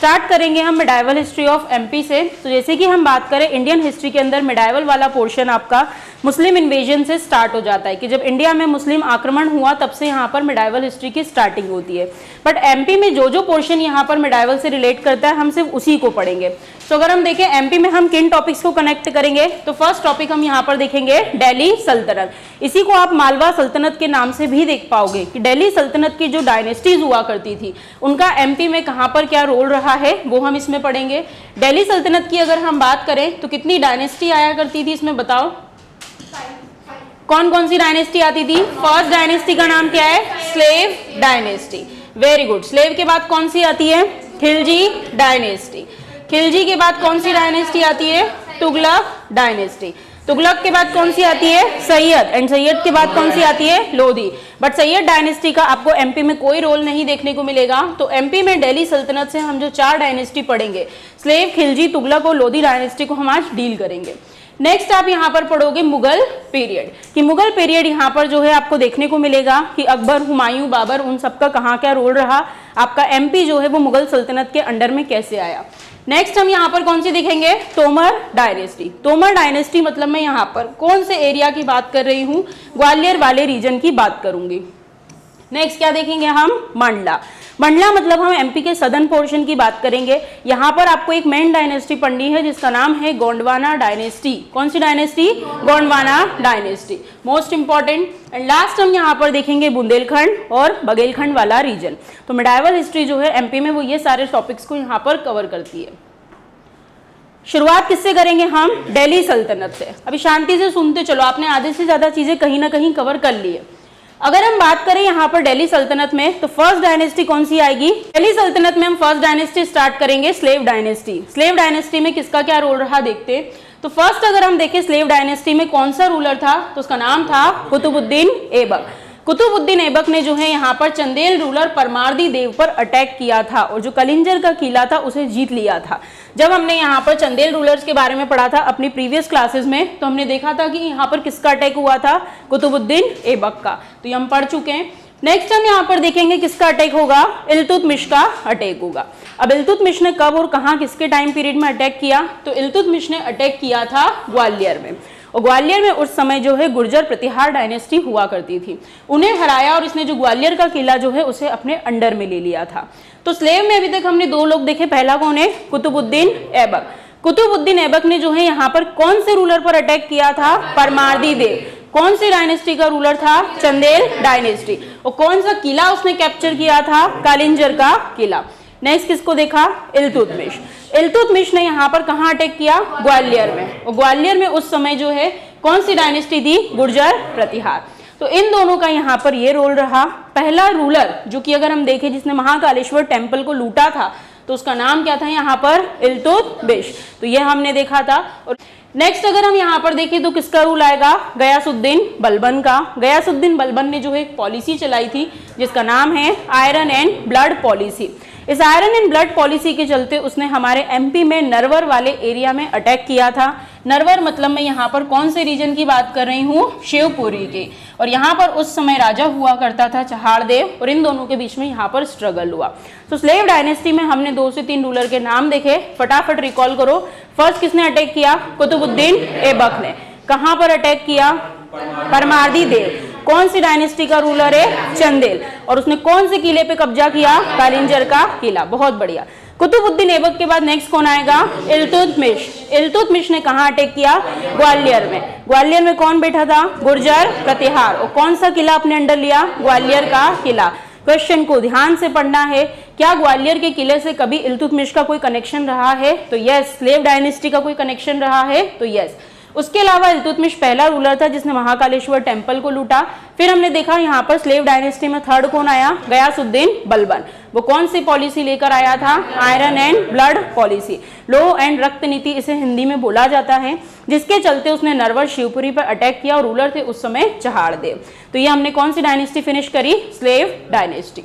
Start करेंगे हम medieval history of MP से। तो जैसे कि हम बात करें इंडियन हिस्ट्री के अंदर मिडाइवल वाला पोर्शन आपका मुस्लिम इन्वेजन से स्टार्ट हो जाता है कि जब इंडिया में मुस्लिम आक्रमण हुआ तब से यहाँ पर मिडाइवल हिस्ट्री की स्टार्टिंग होती है। बट एमपी में जो जो पोर्शन यहाँ पर मिडाइवल से रिलेट करता है हम सिर्फ उसी को पढ़ेंगे। तो अगर हम देखें एमपी में हम किन टॉपिक्स को कनेक्ट करेंगे, तो फर्स्ट टॉपिक हम यहाँ पर देखेंगे दिल्ली सल्तनत। इसी को आप मालवा सल्तनत के नाम से भी देख पाओगे कि दिल्ली सल्तनत की जो डायनेस्टीज हुआ करती थी उनका एमपी में कहाँ पर क्या रोल रहा है वो हम इसमें पढ़ेंगे। दिल्ली सल्तनत की अगर हम बात करें तो कितनी डायनेस्टी आया करती थी इसमें बताओ, कौन कौन सी डायनेस्टी आती थी? फर्स्ट डायनेस्टी का नाम क्या है? Slave dynasty. Very good. Slave के बाद कौन सी आती है? खिलजी डायनेस्टी। खिलजी के बाद कौन सी डायनेस्टी आती है? तुगलक डायनेस्टी। तुगलक के बाद कौन सी आती है? सैयद। एंड सैयद के बाद कौन सी आती है? लोधी। बट सैयद डायनेस्टी का आपको एमपी में कोई रोल नहीं देखने को मिलेगा। तो एमपी में दिल्ली सल्तनत से हम जो 4 डायनेस्टी पढ़ेंगे, स्लेव, खिलजी, तुगलक और लोधी डायनेस्टी को हम आज डील करेंगे। नेक्स्ट आप यहाँ पर पढ़ोगे मुगल पीरियड, कि मुगल पीरियड यहाँ पर जो है आपको देखने को मिलेगा कि अकबर, हुमायूं, बाबर, उन सबका कहाँ क्या रोल रहा, आपका एमपी जो है वो मुगल सल्तनत के अंडर में कैसे आया। नेक्स्ट हम यहाँ पर कौन सी देखेंगे? तोमर डायनेस्टी। तोमर डायनेस्टी मतलब मैं यहाँ पर कौन से एरिया की बात कर रही हूँ? ग्वालियर वाले रीजन की बात करूंगी। नेक्स्ट क्या देखेंगे हम? मंडला। मंडला मतलब हम एमपी के सदर्न पोर्शन की बात करेंगे। यहाँ पर आपको एक मेन डायनेस्टी पढ़नी है जिसका नाम है गोंडवाना डायनेस्टी। कौन सी dynasty? Gondwana dynasty, most important. And last हम यहाँ पर देखेंगे बुंदेलखंड और बघेलखंड वाला रीजन। तो मिडाइवल हिस्ट्री जो है एमपी में वो ये सारे टॉपिक्स को यहाँ पर कवर करती है। शुरुआत किससे करेंगे हम? दिल्ली सल्तनत से। अभी शांति से सुनते चलो, आपने आधे से ज्यादा चीजें कहीं ना कहीं कवर कर ली है। अगर हम बात करें यहाँ पर दिल्ली सल्तनत में तो फर्स्ट डायनेस्टी कौन सी आएगी? दिल्ली सल्तनत में हम फर्स्ट डायनेस्टी स्टार्ट करेंगे स्लेव डायनेस्टी। स्लेव डायनेस्टी में किसका क्या रोल रहा देखते हैं। तो फर्स्ट अगर हम देखें स्लेव डायनेस्टी में कौन सा रूलर था, तो उसका नाम था कुतुबुद्दीन ऐबक। कुतुबुद्दीन ऐबक ने जो है यहाँ पर चंदेल रूलर परमार्दी देव पर अटैक किया था और जो कलिंजर का किला था उसे जीत लिया था। जब हमने यहाँ पर चंदेल रूलर्स के बारे में पढ़ा था अपनी प्रीवियस क्लासेस में, तो हमने देखा था कि यहाँ पर किसका अटैक हुआ था? कुतुबुद्दीन ऐबक का। तो ये हम पढ़ चुके हैं। नेक्स्ट हम यहाँ पर देखेंगे किसका अटैक होगा? इल्तुतमिश का अटैक होगा। अब इल्तुतमिश ने कब और कहाँ किसके टाइम पीरियड में अटैक किया? तो इल्तुतमिश ने अटैक किया था ग्वालियर में। और ग्वालियर में उस समय जो है गुर्जर प्रतिहार डायनेस्टी हुआ करती थी, उन्हें हराया और इसने जो ग्वालियर का किला जो है उसे अपने अंडर में ले लिया था। तो स्लेव में अभी तक हमने 2 लोग देखे। पहला कौन है? कुतुबुद्दीन ऐबक। कुतुबुद्दीन ऐबक ने जो है यहाँ पर कौन से रूलर पर अटैक किया था? परमार्दी देव। कौन सी डायनेस्टी का रूलर था? चंदेल डायनेस्टी। और कौन सा किला उसने कैप्चर किया था? कालिंजर का किला। नेक्स्ट किसको देखा? इल्तुतमिश। इल्तुतमिश ने यहाँ पर कहाँ अटैक किया? ग्वालियर में। और ग्वालियर में उस समय जो है कौन सी डायनेस्टी थी? गुर्जर प्रतिहार। तो इन दोनों का यहाँ पर ये रोल रहा। पहला रूलर जो कि अगर हम देखें जिसने महाकालेश्वर टेम्पल को लूटा था तो उसका नाम क्या था यहाँ पर? इल्तुतमिश। तो ये हमने देखा था। और नेक्स्ट अगर हम यहाँ पर देखें तो किसका रूल आएगा? गयासुद्दीन बलबन का। गयासुद्दीन बलबन ने जो है एक पॉलिसी चलाई थी जिसका नाम है आयरन एंड ब्लड पॉलिसी। इस आयरन एंड ब्लड पॉलिसी के चलते उसने हमारे एमपी में नरवर वाले एरिया में अटैक किया था। नरवर मतलब मैं यहाँ पर कौन से रीजन की बात कर रही हूँ? शिवपुरी के। और यहाँ पर उस समय राजा हुआ करता था चहाड़देव और इन दोनों के बीच में यहाँ पर स्ट्रगल हुआ। तो स्लेव डायनेस्टी में हमने 2 से 3 रूलर के नाम देखे, फटाफट रिकॉल करो। फर्स्ट किसने अटैक किया? कुतुबुद्दीन ऐबक ने। कहाँ पर अटैक किया? परमार्दी देव। कौन सी डायनेस्टी का रूलर है? चंदेल। और उसने कौन से किले पे कब्जा किया? कालिंजर का किला। बहुत बढ़िया। कुतुबुद्दीन ऐबक के बाद नेक्स्ट कौन आएगा? इल्तुतमिश। इल्तुतमिश ने कहाँ अटैक किया? ग्वालियर में। ग्वालियर में कौन बैठा था? गुर्जर प्रतिहार। और कौन सा किला अपने अंडर लिया? ग्वालियर का किला। क्वेश्चन को ध्यान से पढ़ना है। क्या ग्वालियर के किले से कभी इल्तुतमिश का कोई कनेक्शन रहा है? तो यस। स्लेव डायनेस्टी का कोई कनेक्शन रहा है? तो यस। उसके अलावा इल्तुतमिश पहला रूलर था जिसने महाकालेश्वर टेम्पल को लूटा। फिर हमने देखा यहाँ पर स्लेव डायनेस्टी में थर्ड कौन आया? गयासुद्दीन बलबन। वो कौन सी पॉलिसी लेकर आया था? Iron and blood policy. Low and रक्त नीति इसे हिंदी में बोला जाता है, जिसके चलते उसने नरवर शिवपुरी पर अटैक किया और रूलर थे उस समय चहाड़देव। तो ये हमने कौन सी डायनेस्टी फिनिश करी? Slave dynasty.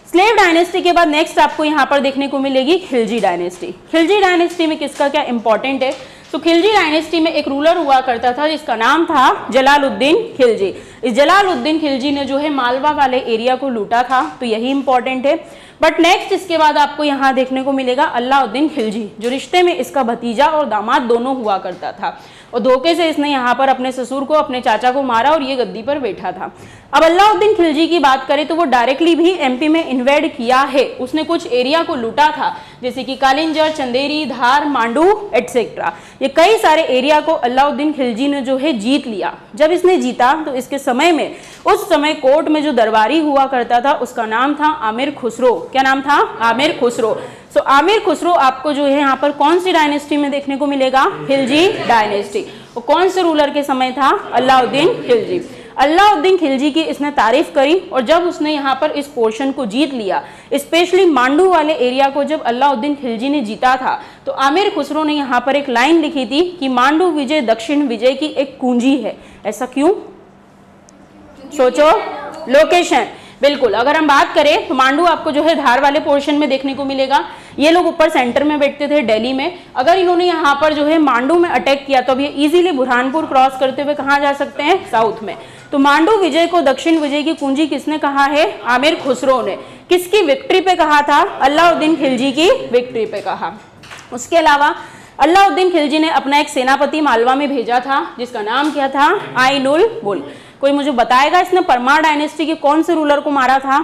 स्लेव डायनेस्टी के बाद नेक्स्ट आपको यहाँ पर देखने को मिलेगी खिलजी डायनेस्टी। खिलजी डायनेस्टी में किसका क्या इंपॉर्टेंट है? तो खिलजी डायनेस्टी में एक रूलर हुआ करता था जिसका नाम था जलालुद्दीन खिलजी। इस जलालुद्दीन खिलजी ने जो है मालवा वाले एरिया को लूटा था, तो यही इंपॉर्टेंट है। बट नेक्स्ट इसके बाद आपको यहाँ देखने को मिलेगा अलाउद्दीन खिलजी, जो रिश्ते में इसका भतीजा और दामाद दोनों हुआ करता था, और धोखे से इसने यहाँ पर अपने ससुर को, अपने चाचा को मारा और ये गद्दी पर बैठा था। अब अलाउद्दीन खिलजी की बात करें तो वो डायरेक्टली भी एमपी में इन्वेड किया है, उसने कुछ एरिया को लूटा था, जैसे कि कालिंजर, चंदेरी, धार, मांडू एटसेट्रा। ये कई सारे एरिया को अलाउद्दीन खिलजी ने जो है जीत लिया। जब इसने जीता तो इसके समय में, उस समय कोर्ट में जो दरबारी हुआ करता था उसका नाम था आमिर खुसरो। क्या नाम था? आमिर खुसरो। सो आमिर खुसरो आपको जो है यहाँ पर कौन सी डायनेस्टी में देखने को मिलेगा? खिलजी डायनेस्टी। और कौन से रूलर के समय था? अलाउद्दीन खिलजी। अलाउद्दीन खिलजी की इसने तारीफ करी, और जब उसने यहाँ पर इस पोर्शन को जीत लिया, स्पेशली मांडू वाले एरिया को जब अलाउद्दीन खिलजी ने जीता था, तो आमिर खुसरो ने यहाँ पर एक लाइन लिखी थी कि मांडू विजय दक्षिण विजय की एक कुंजी है। ऐसा क्यों? सोचो। लोकेशन, बिल्कुल। अगर हम बात करें तो मांडू आपको जो है धार वाले पोर्शन में देखने को मिलेगा। ये लोग ऊपर सेंटर में बैठते थे दिल्ली में। अगर इन्होंने यहाँ पर जो है मांडू में अटैक किया तो अब ये इजीली बुरहानपुर क्रॉस करते हुए कहाँ जा सकते हैं? साउथ में। तो मांडू विजय को दक्षिण विजय की कुंजी किसने कहा है? आमिर खुसरो ने। किसकी विक्ट्री पे कहा था? अलाउद्दीन खिलजी की विक्ट्री पे कहा। उसके अलावा अलाउद्दीन खिलजी ने अपना एक सेनापति मालवा में भेजा था, जिसका नाम क्या था? आइनुल मुल्क। कोई मुझे बताएगा इसने परमार डायनेस्टी के कौन से रूलर को मारा था?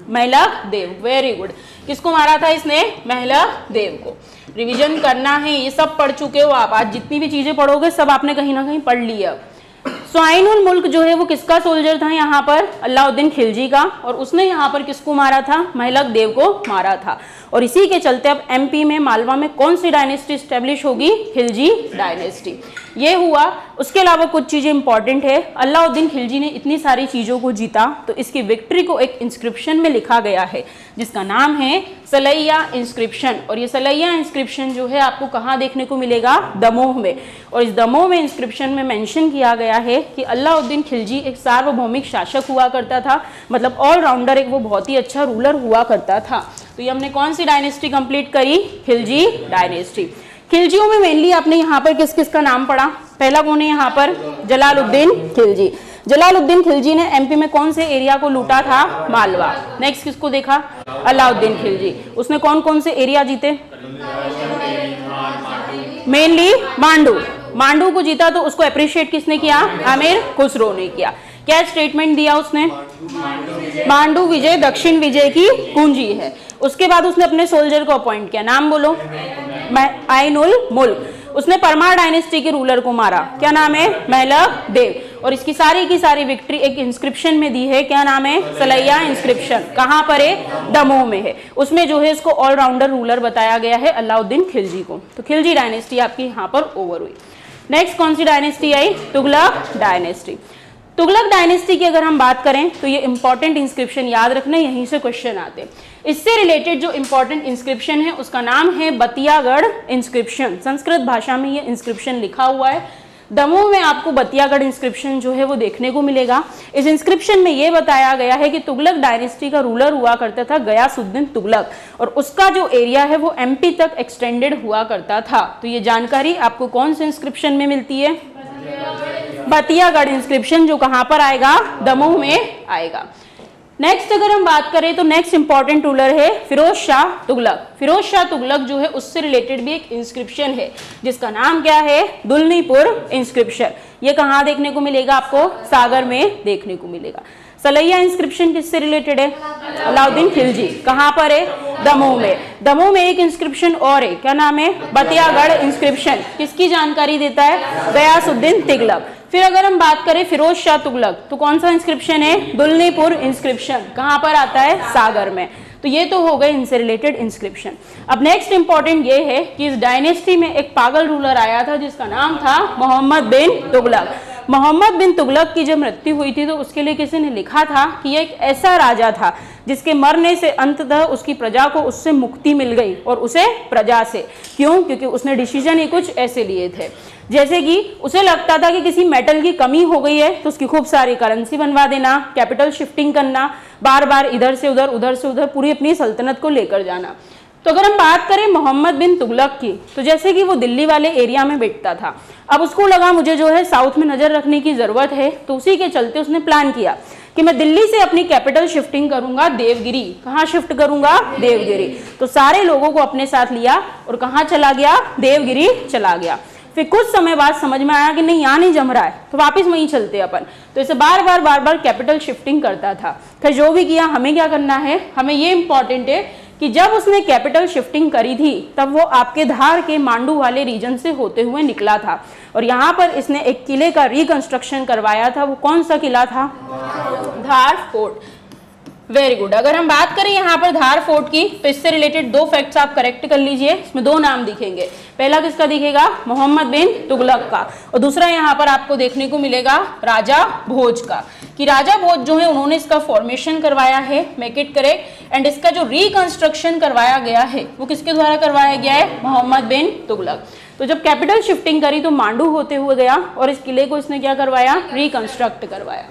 महलक देव। Very good. किसको मारा था इसने? महलक देव को। रिवीजन करना है, ये सब पढ़ चुके हो आप। आज जितनी भी चीजें पढ़ोगे सब आपने कहीं ना कहीं पढ़ ली है। सो आइनुल मुल्क जो है वो किसका सोल्जर था यहाँ पर? अलाउद्दीन खिलजी का। और उसने यहाँ पर किसको मारा था? महलक देव को मारा था। और इसी के चलते अब एमपी में मालवा में कौन सी डायनेस्टी स्टेब्लिश होगी? खिलजी डायनेस्टी। ये हुआ। उसके अलावा कुछ चीजें इंपॉर्टेंट है। अलाउद्दीन खिलजी ने इतनी सारी चीजों को जीता तो इसकी विक्ट्री को एक इंस्क्रिप्शन में लिखा गया है, जिसका नाम है सलैया इंस्क्रिप्शन। और ये सलैया इंस्क्रिप्शन जो है आपको कहाँ देखने को मिलेगा? दमोह में। और इस दमोह में इंस्क्रिप्शन में मेंशन किया गया है कि अलाउद्दीन खिलजी एक सार्वभौमिक शासक हुआ करता था, मतलब ऑलराउंडर, एक वो बहुत ही अच्छा रूलर हुआ करता था। तो ये हमने कौन सी डायनेस्टी कंप्लीट करी? खिलजी डायनेस्टी। खिलजियों में मेनली आपने यहाँ पर किस किस का नाम पढ़ा? पहला कौन है यहाँ पर? जलालुद्दीन खिलजी। जलालुद्दीन खिलजी ने एमपी में कौन से एरिया को लूटा था? मालवा। नेक्स्ट किसको देखा? अलाउद्दीन खिलजी। उसने कौन कौन से एरिया जीते? मेनली मांडू। मांडू को जीता तो उसको अप्रिशिएट किसने किया? आमिर खुसरो ने किया। क्या स्टेटमेंट दिया उसने? मांडू विजय दक्षिण विजय की कुंजी है। उसके बाद उसने अपने सोल्जर को अपॉइंट किया। नाम बोलो। आइनुल मुल्क। उसने परमार डायनेस्टी के रूलर को मारा। क्या नाम है? महलक देव। और इसकी सारी की सारी विक्ट्री एक इंस्क्रिप्शन में दी है। क्या नाम है? सलैया इंस्क्रिप्शन। कहाँ पर है? दमोह में है। उसमें जो है इसको ऑलराउंडर रूलर बताया गया है अलाउद्दीन खिलजी को। तो खिलजी डायनेस्टी आपकी यहाँ पर ओवर हुई। नेक्स्ट कौन सी डायनेस्टी आई? तुगलक डायनेस्टी। तुगलक डायनेस्टी की अगर हम बात करें तो ये इंपॉर्टेंट इंस्क्रिप्शन याद रखना, यहीं से क्वेश्चन आते हैं। इससे रिलेटेड जो इंपॉर्टेंट इंस्क्रिप्शन है उसका नाम है बतियागढ़ इंस्क्रिप्शन। संस्कृत भाषा में ये इंस्क्रिप्शन लिखा हुआ है। दमोह में आपको बतियागढ़ इंस्क्रिप्शन जो है वो देखने को मिलेगा। इस इंस्क्रिप्शन में ये बताया गया है कि तुगलक डायनेस्टी का रूलर हुआ करता था गयासुद्दीन तुगलक, और उसका जो एरिया है वो एमपी तक एक्सटेंडेड हुआ करता था। तो ये जानकारी आपको कौन से इंस्क्रिप्शन में मिलती है? बतियागढ़ इंस्क्रिप्शन, जो कहां पर आएगा? दमोह में आएगा। नेक्स्ट अगर हम बात करें तो नेक्स्ट इंपॉर्टेंट रूलर है फिरोज शाह तुगलक। फिरोज शाह तुगलक जो है उससे रिलेटेड भी एक इंस्क्रिप्शन है जिसका नाम क्या है? दुलनीपुर इंस्क्रिप्शन। ये कहाँ देखने को मिलेगा आपको? सागर में देखने को मिलेगा। सलैया इंस्क्रिप्शन किससे रिलेटेड है? अलाउद्दीन खिलजी। कहाँ पर है? दमोह में। दमोह में एक इंस्क्रिप्शन और है। क्या नाम है? बतियागढ़ इंस्क्रिप्शन। किसकी जानकारी देता है? गयासुद्दीन तुगलक। फिर अगर हम बात करें फिरोज शाह तुगलक तो कौन सा इंस्क्रिप्शन है? दुलनीपुर इंस्क्रिप्शन। कहाँ पर आता है? सागर में। तो ये तो हो गए इनसे रिलेटेड इंस्क्रिप्शन। अब नेक्स्ट इंपॉर्टेंट ये है कि इस डायनेस्टी में एक पागल रूलर आया था जिसका नाम था मोहम्मद बिन तुगलक। मोहम्मद बिन तुगलक की जब मृत्यु हुई थी तो उसके लिए किसी ने लिखा था कि ये एक ऐसा राजा था जिसके मरने से अंततः उसकी प्रजा को उससे मुक्ति मिल गई, और उसे प्रजा से। क्यों? क्योंकि उसने डिसीजन ही कुछ ऐसे लिए थे, जैसे कि उसे लगता था कि किसी मेटल की कमी हो गई है तो उसकी खूब सारी करेंसी बनवा देना, कैपिटल शिफ्टिंग करना, बार बार इधर से उधर, उधर से उधर, पूरी अपनी सल्तनत को लेकर जाना। तो अगर हम बात करें मोहम्मद बिन तुगलक की, तो जैसे कि वो दिल्ली वाले एरिया में बैठता था, अब उसको लगा मुझे जो है साउथ में नजर रखने की जरूरत है, तो उसी के चलते उसने प्लान किया कि मैं दिल्ली से अपनी कैपिटल शिफ्टिंग करूंगा देवगिरी। कहाँ शिफ्ट करूंगा? देवगिरी। तो सारे लोगों को अपने साथ लिया और कहाँ चला गया? देवगिरी चला गया। फिर कुछ समय बाद समझ में आया कि नहीं यहाँ नहीं जम रहा है, तो वापस वहीं चलते अपन। तो इसे बार बार कैपिटल शिफ्टिंग करता था। फिर जो भी किया, हमें क्या करना है, हमें ये इंपॉर्टेंट है कि जब उसने कैपिटल शिफ्टिंग करी थी तब वो आपके धार के मांडू वाले रीजन से होते हुए निकला था और यहाँ पर इसने एक किले का रिकंस्ट्रक्शन करवाया था। वो कौन सा किला था? धार फोर्ट। Very good. अगर हम बात करें यहाँ पर धार फोर्ट की, तो इससे रिलेटेड दो फैक्ट्स आप करेक्ट कर लीजिए। इसमें दो नाम दिखेंगे, पहला किसका दिखेगा? मोहम्मद बिन तुगलक का, और दूसरा यहाँ पर आपको देखने को मिलेगा राजा भोज का, कि राजा भोज जो है उन्होंने इसका फॉर्मेशन करवाया है, मेक इट करेक्ट। एंड इसका जो रिकंस्ट्रक्शन करवाया गया है वो किसके द्वारा करवाया गया है? मोहम्मद बिन तुगलक। तो जब कैपिटल शिफ्टिंग करी तो मांडू होते हुए गया और इस किले को इसने क्या करवाया? रिकंस्ट्रक्ट करवाया।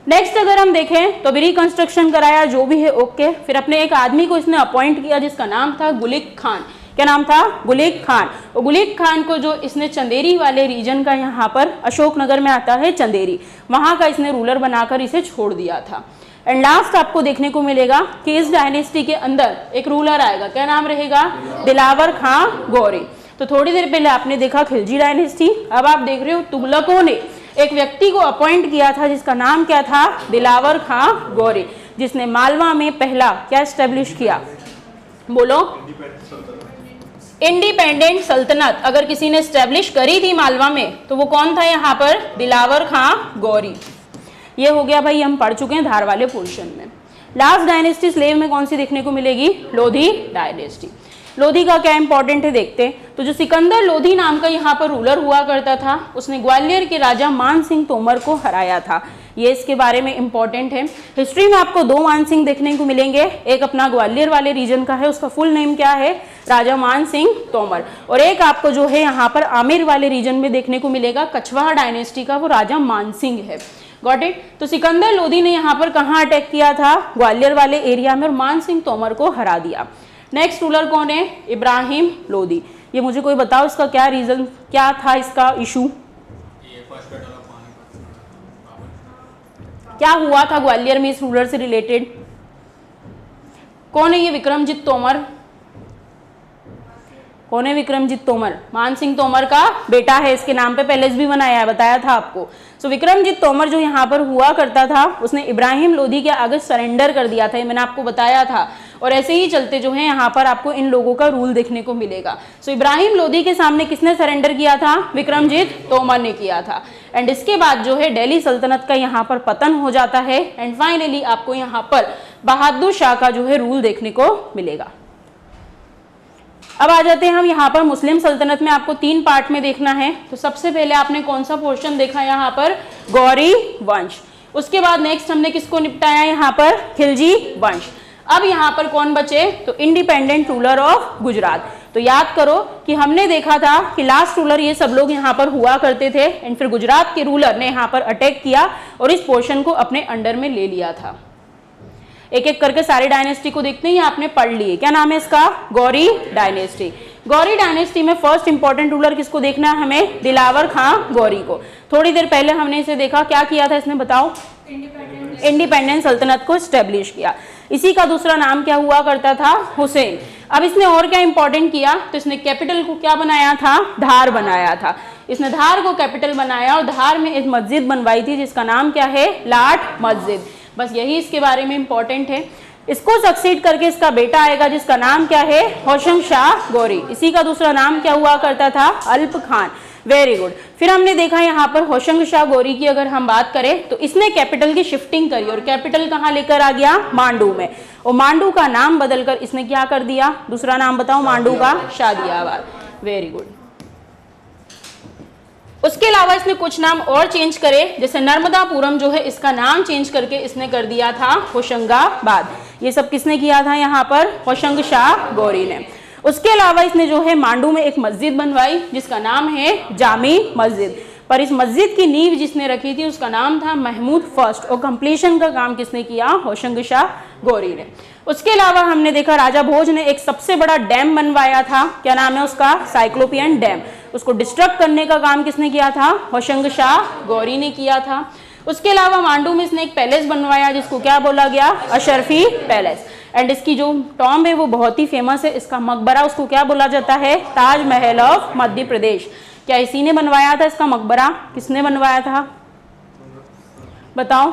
नेक्स्ट अगर हम देखें तो रिकंस्ट्रक्शन कराया, जो भी है ओके। फिर अपने एक आदमी को इसने अपॉइंट किया जिसका नाम था गुलिक खान। क्या नाम था? गुलिक खान। और गुलिक खान को जो इसने चंदेरी वाले रीजन का, यहाँ पर अशोकनगर में आता है चंदेरी, वहां का इसने रूलर बनाकर इसे छोड़ दिया था। एंड लास्ट आपको देखने को मिलेगा कि इस डायनेस्टी के अंदर एक रूलर आएगा। क्या नाम रहेगा? दिलावर खां गौरी। तो थोड़ी देर पहले आपने देखा खिलजी डायनेस्टी, अब आप देख रहे हो तुगलकों ने एक व्यक्ति को अपॉइंट किया था जिसका नाम क्या था? दिलावर खां गौरी, जिसने मालवा में पहला क्या एस्टेब्लिश किया? बोलो। इंडिपेंडेंट सल्तनत अगर किसी ने एस्टेब्लिश करी थी मालवा में तो वो कौन था? यहाँ पर दिलावर खां गौरी। ये हो गया भाई, हम पढ़ चुके हैं धार वाले पोर्शन में। लास्ट डायनेस्टी स्लेव में कौन सी देखने को मिलेगी? लोधी डायनेस्टी। लोधी का क्या इंपॉर्टेंट है देखते हैं। तो जो सिकंदर लोधी नाम का यहाँ पर रूलर हुआ करता था, उसने ग्वालियर के राजा मान सिंह तोमर को हराया था। ये इसके बारे में इंपॉर्टेंट है। हिस्ट्री में आपको दो मान सिंह देखने को मिलेंगे, एक अपना ग्वालियर वाले रीजन का है, उसका फुल नेम क्या है? राजा मान सिंह तोमर। और एक आपको जो है यहाँ पर आमेर वाले रीजन में देखने को मिलेगा, कछवाहा डायनेस्टी का, वो राजा मान सिंह है। Got it. तो सिकंदर लोधी ने यहाँ पर कहाँ अटैक किया था? ग्वालियर वाले एरिया में, और मान सिंह तोमर को हरा दिया। नेक्स्ट रूलर कौन है? इब्राहिम लोधी। ये मुझे कोई बताओ इसका क्या रीजन, क्या था इसका इशू? क्या हुआ था ग्वालियर में इस रूलर से रिलेटेड? कौन है ये? विक्रमजीत तोमर। कौन है विक्रमजीत तोमर? मान सिंह तोमर का बेटा है, इसके नाम पे पैलेस भी बनाया है, बताया था आपको। सो विक्रमजीत तोमर जो यहाँ पर हुआ करता था, उसने इब्राहिम लोधी के आगे सरेंडर कर दिया था, ये मैंने आपको बताया था। और ऐसे ही चलते जो है यहाँ पर आपको इन लोगों का रूल देखने को मिलेगा। सो इब्राहिम लोधी के सामने किसने सरेंडर किया था? विक्रमजीत तोमर ने किया था। एंड इसके बाद जो है दिल्ली सल्तनत का यहाँ पर पतन हो जाता है। एंड फाइनली आपको यहाँ पर बहादुर शाह का जो है रूल देखने को मिलेगा। अब आ जाते हैं हम यहाँ पर मुस्लिम सल्तनत में, आपको तीन पार्ट में देखना है। तो सबसे पहले आपने कौन सा पोर्शन देखा यहाँ पर? गौरी वंश। उसके बाद नेक्स्ट हमने किसको निपटाया यहाँ पर? खिलजी वंश। अब यहाँ पर कौन बचे? तो इंडिपेंडेंट रूलर ऑफ गुजरात। तो याद करो कि हमने देखा था कि लास्ट रूलर ये सब लोग यहाँ पर हुआ करते थे, एंड फिर गुजरात के रूलर ने यहाँ पर अटैक किया और इस पोर्शन को अपने अंडर में ले लिया था। एक एक करके सारी डायनेस्टी को देखते हैं, आपने पढ़ लिए। क्या नाम है इसका? गौरी डायनेस्टी। गौरी डायनेस्टी में फर्स्ट इंपॉर्टेंट रूलर किसको देखना है हमें? दिलावर खां गौरी को। थोड़ी देर पहले हमने इसे देखा, क्या किया था इसने बताओ? इंडिपेंडेंट सल्तनत को स्टेब्लिश किया। इसी का दूसरा नाम क्या हुआ करता था? हुसैन। अब इसने और क्या इंपॉर्टेंट किया? तो इसने कैपिटल को क्या बनाया था? धार बनाया था। इसने धार को कैपिटल बनाया और धार में एक मस्जिद बनवाई थी जिसका नाम क्या है? लाट मस्जिद। बस यही इसके बारे में इंपॉर्टेंट है। इसको सक्सीड करके इसका बेटा आएगा जिसका नाम क्या है? होशंग शाह गौरी। इसी का दूसरा नाम क्या हुआ करता था? अल्प खान। Very good. फिर हमने देखा यहाँ पर होशंग शाह गौरी की अगर हम बात करें तो इसने कैपिटल की शिफ्टिंग करी और कैपिटल कहाँ लेकर आ गया? मांडू में। और मांडू का नाम बदलकर इसने क्या कर दिया? दूसरा नाम बताओ मांडू का? शादियाबाद। Very good. उसके अलावा इसने कुछ नाम और चेंज करे, जैसे नर्मदापुरम जो है इसका नाम चेंज करके इसने कर दिया था होशंगाबाद। ये सब किसने किया था यहाँ पर? होशंग शाह गौरी ने। उसके अलावा इसने जो है मांडू में एक मस्जिद बनवाई जिसका नाम है जामी मस्जिद, पर इस मस्जिद की नींव जिसने रखी थी उसका नाम था महमूद फर्स्ट, और कंप्लीशन का काम किसने किया? होशंग शाह गौरी ने। उसके अलावा हमने देखा राजा भोज ने एक सबसे बड़ा डैम बनवाया था, क्या नाम है उसका, साइक्लोपियन डैम। उसको डिस्ट्रक्ट करने का काम किसने किया था, होशंग शाह गौरी ने किया था। उसके अलावा मांडू में इसने एक पैलेस बनवाया जिसको क्या बोला गया, अशरफी पैलेस। एंड इसकी जो टॉम्ब है वो बहुत ही फेमस है, इसका मकबरा उसको क्या बोला जाता है, ताजमहल ऑफ मध्य प्रदेश। क्या इसी ने बनवाया था इसका मकबरा, किसने बनवाया था बताओ।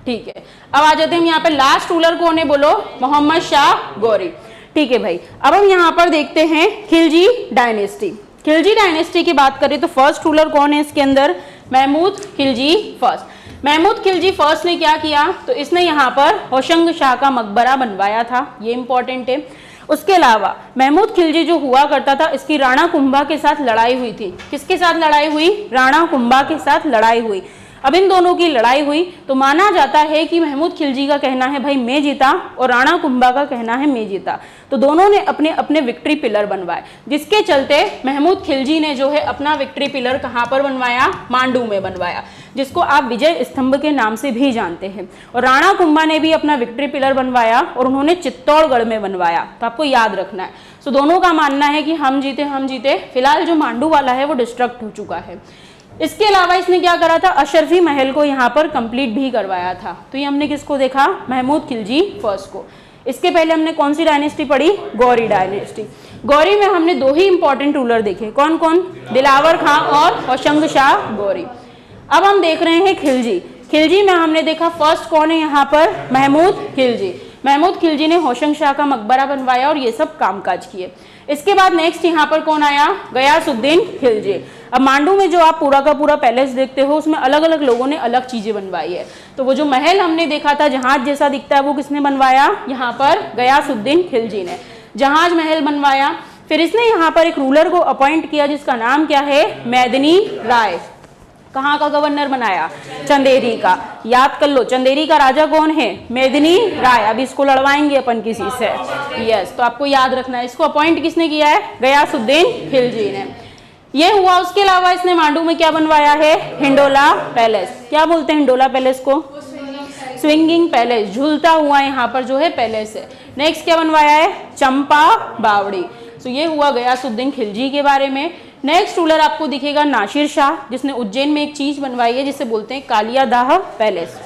ठीक है, अब आ जाते हैं हम यहाँ पे लास्ट रूलर कौन है, बोलो, मोहम्मद शाह गौरी। ठीक है भाई, अब हम यहाँ पर देखते हैं खिलजी डायनेस्टी। खिलजी डायनेस्टी की बात करें तो फर्स्ट रूलर कौन है इसके अंदर, महमूद खिलजी फर्स्ट। महमूद खिलजी फर्स्ट ने क्या किया, तो इसने यहाँ पर होशंग शाह का मकबरा बनवाया था, ये इंपॉर्टेंट है। उसके अलावा महमूद खिलजी जो हुआ करता था, इसकी राणा कुंभा के साथ लड़ाई हुई थी। किसके साथ लड़ाई हुई, राणा कुंभा के साथ लड़ाई हुई। अब इन दोनों की लड़ाई हुई तो माना जाता है कि महमूद खिलजी का कहना है भाई मैं जीता और राणा कुंभा का कहना है मैं जीता, तो दोनों ने अपने अपने विक्ट्री पिलर बनवाए, जिसके चलते महमूद खिलजी ने जो है अपना विक्ट्री पिलर कहाँ पर बनवाया, मांडू में बनवाया, जिसको आप विजय स्तंभ के नाम से भी जानते हैं। और राणा कुंभा ने भी अपना विक्ट्री पिलर बनवाया और उन्होंने चित्तौड़गढ़ में बनवाया, तो आपको याद रखना है। सो दोनों का मानना है कि हम जीते। फिलहाल जो मांडू वाला है वो डिस्ट्रक्ट हो चुका है। इसके अलावा इसने क्या करा था, अशरफी महल को यहाँ पर कंप्लीट भी करवाया था। तो ये हमने किसको देखा, महमूद खिलजी फर्स्ट को। इसके पहले हमने कौन सी डायनेस्टी पढ़ी, गौरी डायनेस्टी। गौरी में हमने दो ही इंपॉर्टेंट रूलर देखे, कौन कौन, दिलावर खां और होशंग शाह गौरी। अब हम देख रहे हैं खिलजी। खिलजी में हमने देखा फर्स्ट कौन है यहाँ पर, महमूद खिलजी। महमूद खिलजी ने होशंग शाह का मकबरा बनवाया और ये सब कामकाज किए। इसके बाद नेक्स्ट यहाँ पर कौन आया, गयासुद्दीन खिलजी। अब मांडू में जो आप पूरा का पूरा पैलेस देखते हो उसमें अलग अलग लोगों ने अलग चीजें बनवाई है। तो वो जो महल हमने देखा था जहाज जैसा दिखता है वो किसने बनवाया, यहाँ पर गयासुद्दीन खिलजी ने जहाज महल बनवाया। फिर इसने यहाँ पर एक रूलर को अपॉइंट किया जिसका नाम क्या है, मेदिनी राय। कहाँ का गवर्नर बनाया, चंदेरी का। याद कर लो चंदेरी का राजा कौन है, मेदिनी राय। अभी इसको लड़वाएंगे अपन किसी से, यस, तो आपको याद रखना है। इसको अपॉइंट किसने किया है, गयासुद्दीन खिलजी ने। ये हुआ। उसके अलावा इसने मांडू में क्या बनवाया है, हिंडोला पैलेस। क्या बोलते हैं हिंडोला पैलेस को, स्विंगिंग पैलेस, झूलता हुआ यहाँ पर जो है पैलेस है। नेक्स्ट क्या बनवाया है, चंपा बावड़ी। तो ये हुआ गयासुद्दीन खिलजी के बारे में। नेक्स्ट रूलर आपको दिखेगा नासिर शाह, जिसने उज्जैन में एक चीज बनवाई है जिसे बोलते हैं कालियादाह पैलेस।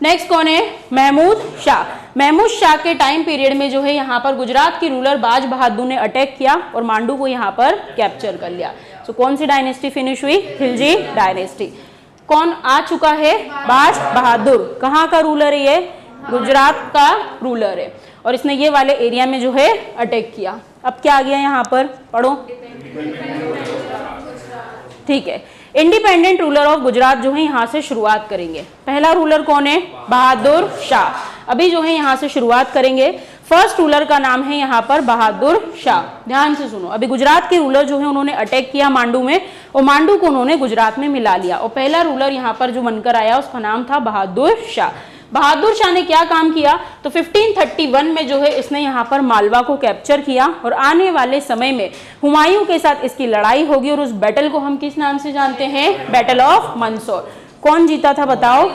नेक्स्ट कौन है, महमूद शाह। महमूद शाह के टाइम पीरियड में जो है यहाँ पर गुजरात की रूलर बाज बहादुर ने अटैक किया और मांडू को यहाँ पर कैप्चर कर लिया। तो कौन सी डायनेस्टी फिनिश हुई, खिलजी डायनेस्टी। कौन आ चुका है, बाज बहादुर। कहाँ का रूलर है ये, गुजरात का रूलर है और इसने ये वाले एरिया में जो है अटैक किया। अब क्या आ गया यहाँ पर, पढ़ो। ठीक है, इंडिपेंडेंट रूलर ऑफ गुजरात जो है यहाँ से शुरुआत करेंगे। पहला रूलर कौन है, बहादुर शाह। अभी जो है यहाँ से शुरुआत करेंगे। फर्स्ट रूलर का नाम है यहाँ पर बहादुर शाह। ध्यान से सुनो, अभी गुजरात के रूलर जो है उन्होंने अटैक किया मांडू में और मांडू को उन्होंने गुजरात में मिला लिया और पहला रूलर यहाँ पर जो बनकर आया उसका नाम था बहादुर शाह। बहादुर शाह ने क्या काम किया, तो 1531 में जो है इसने यहाँ पर मालवा को कैप्चर किया और आने वाले समय में हुमायूं के साथ इसकी लड़ाई होगी और उस बैटल को हम किस नाम से जानते हैं, बैटल ऑफ मंदसौर। कौन जीता था बताओ,